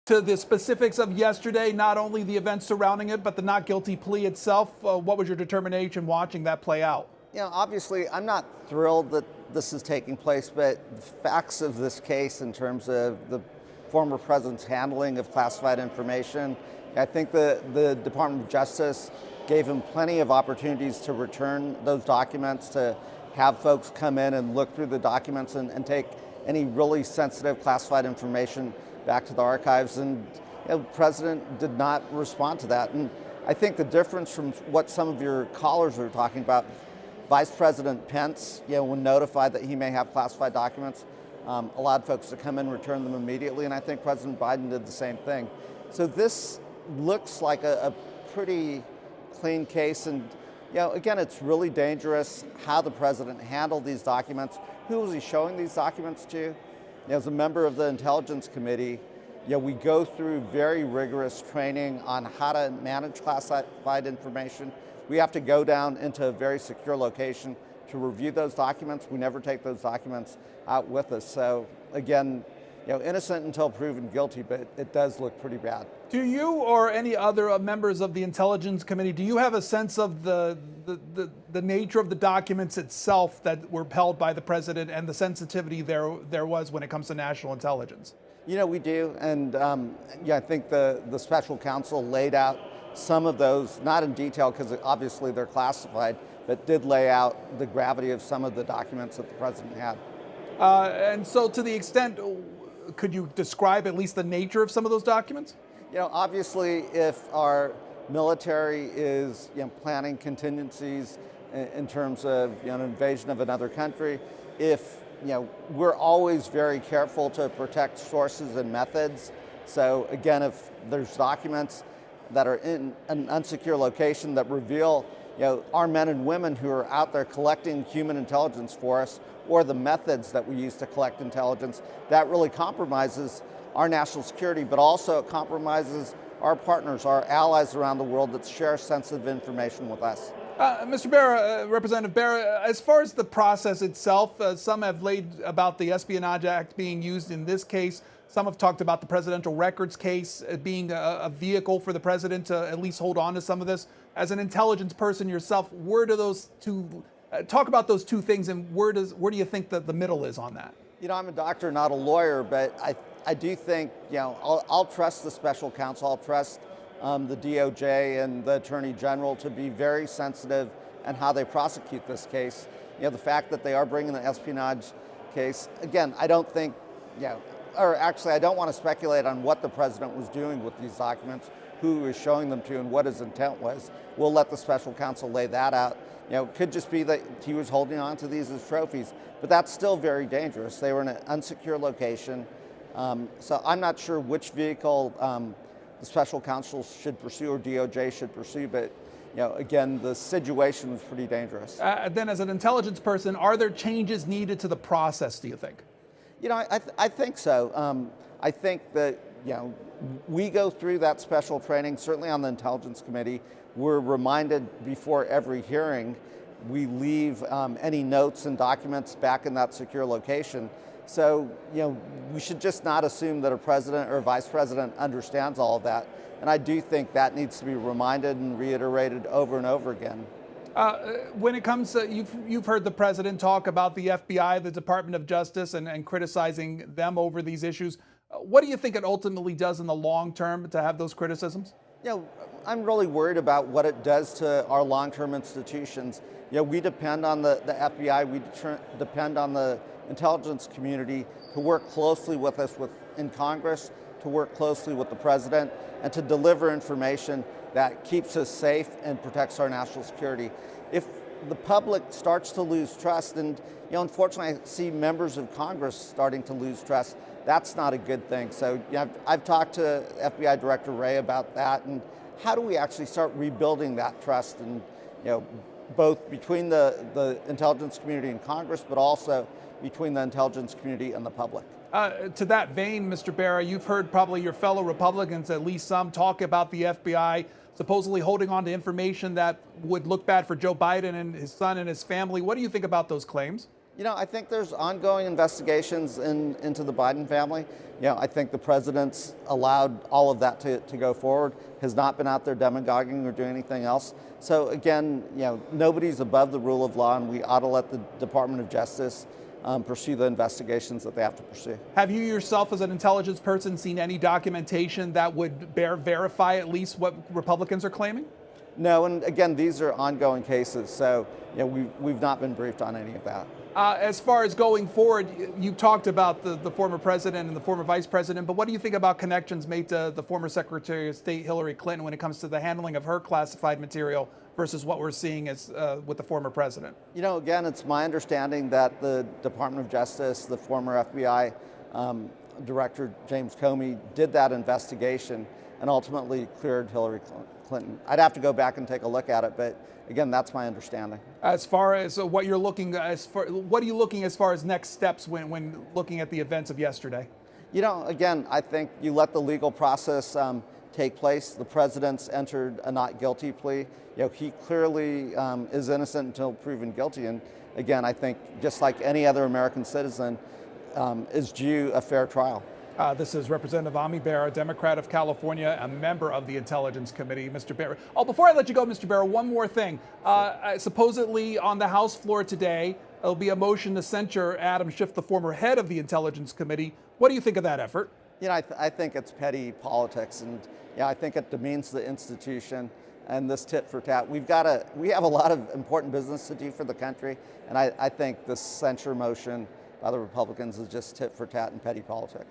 to the specifics of yesterday, not only the events surrounding it, but the not guilty plea itself. What was your determination watching that play out? Obviously, I'm not thrilled that this is taking place, but the facts of this case in terms of the former president's handling of classified information, I think the Department of Justice gave him plenty of opportunities to return those documents, to have folks come in and look through the documents and take any really sensitive classified information back to the archives, and the president did not respond to that. And I think the difference from what some of your callers are talking about, Vice President Pence, when notified that he may have classified documents, allowed folks to come in and return them immediately, and I think President Biden did the same thing. So this looks like a pretty clean case, and again, it's really dangerous how the president handled these documents. Who was he showing these documents to? As a member of the Intelligence Committee, we go through very rigorous training on how to manage classified information. We have to go down into a very secure location to review those documents. We never take those documents out with us. So again, innocent until proven guilty, but it does look pretty bad. Do you or any other members of the Intelligence Committee, do you have a sense of the nature of the documents itself that were held by the president and the sensitivity there was when it comes to national intelligence? We do, and I think the special counsel laid out some of those, not in detail because obviously they're classified, but did lay out the gravity of some of the documents that the president had. And so to the extent, could you describe at least the nature of some of those documents? Obviously, if our military is planning contingencies in terms of an invasion of another country, if we're always very careful to protect sources and methods. So again, if there's documents that are in an unsecure location that reveal our men and women who are out there collecting human intelligence for us, or the methods that we use to collect intelligence, that really compromises our national security, but also it compromises our partners, our allies around the world that share sensitive information with us. Mr. Barra, Representative Barra, as far as the process itself, some have laid about the Espionage Act being used in this case. Some have talked about the presidential records case being a vehicle for the president to at least hold on to some of this. As an intelligence person yourself, where do those two, talk about those two things, and where do you think that the middle is on that? I'm a doctor, not a lawyer, but I do think, I'll trust the special counsel, I'll trust the DOJ and the Attorney General to be very sensitive in how they prosecute this case. The fact that they are bringing the espionage case, again, I don't think, or actually I don't want to speculate on what the president was doing with these documents, who he was showing them to, and what his intent was. We'll let the special counsel lay that out. It could just be that he was holding on to these as trophies, but that's still very dangerous. They were in an unsecure location. So I'm not sure which vehicle the special counsel should pursue or DOJ should pursue, but again, the situation was pretty dangerous. Then as an intelligence person, are there changes needed to the process, do you think? I think so. I think that, we go through that special training, certainly on the Intelligence Committee. We're reminded before every hearing, we leave any notes and documents back in that secure location. So, we should just not assume that a president or a vice president understands all of that. And I do think that needs to be reminded and reiterated over and over again. When it comes to, you've heard the president talk about the FBI, the Department of Justice, and criticizing them over these issues. What do you think it ultimately does in the long term to have those criticisms? I'm really worried about what it does to our long-term institutions. We depend on the FBI, we depend on the intelligence community to work closely with us in Congress, to work closely with the president, and to deliver information that keeps us safe and protects our national security. If the public starts to lose trust, and unfortunately I see members of Congress starting to lose trust, that's not a good thing. So I've talked to FBI Director Wray about that, and how do we actually start rebuilding that trust, and both between the intelligence community and Congress, but also between the intelligence community and the public. To that vein, Mr. Barra, you've heard probably your fellow Republicans, at least some, talk about the FBI supposedly holding on to information that would look bad for Joe Biden and his son and his family. What do you think about those claims? I think there's ongoing investigations into the Biden family. I think the president's allowed all of that to go forward, has not been out there demagoguing or doing anything else. So again, nobody's above the rule of law, and we ought to let the Department of Justice pursue the investigations that they have to pursue. Have you yourself, as an intelligence person, seen any documentation that would verify at least what Republicans are claiming? No, and again, these are ongoing cases, so we've not been briefed on any of that. As far as going forward, you talked about the former president and the former vice president, but what do you think about connections made to the former Secretary of State Hillary Clinton when it comes to the handling of her classified material versus what we're seeing as with the former president? Again, it's my understanding that the Department of Justice, the former FBI Director James Comey, did that investigation and ultimately cleared Hillary Clinton. I'd have to go back and take a look at it, but again, that's my understanding. As far as what you're looking, what are you looking as far as next steps when looking at the events of yesterday? Again, I think you let the legal process take place. The president's entered a not guilty plea. He clearly is innocent until proven guilty. And again, I think just like any other American citizen, is due a fair trial. This is Representative Ami Bera, Democrat of California, a member of the Intelligence Committee. Mr. Bera. Oh, before I let you go, Mr. Bera, one more thing. Supposedly on the House floor today, there'll be a motion to censure Adam Schiff, the former head of the Intelligence Committee. What do you think of that effort? I think it's petty politics, and I think it demeans the institution and this tit for tat. We have a lot of important business to do for the country, and I think this censure motion by the Republicans is just tit for tat and petty politics.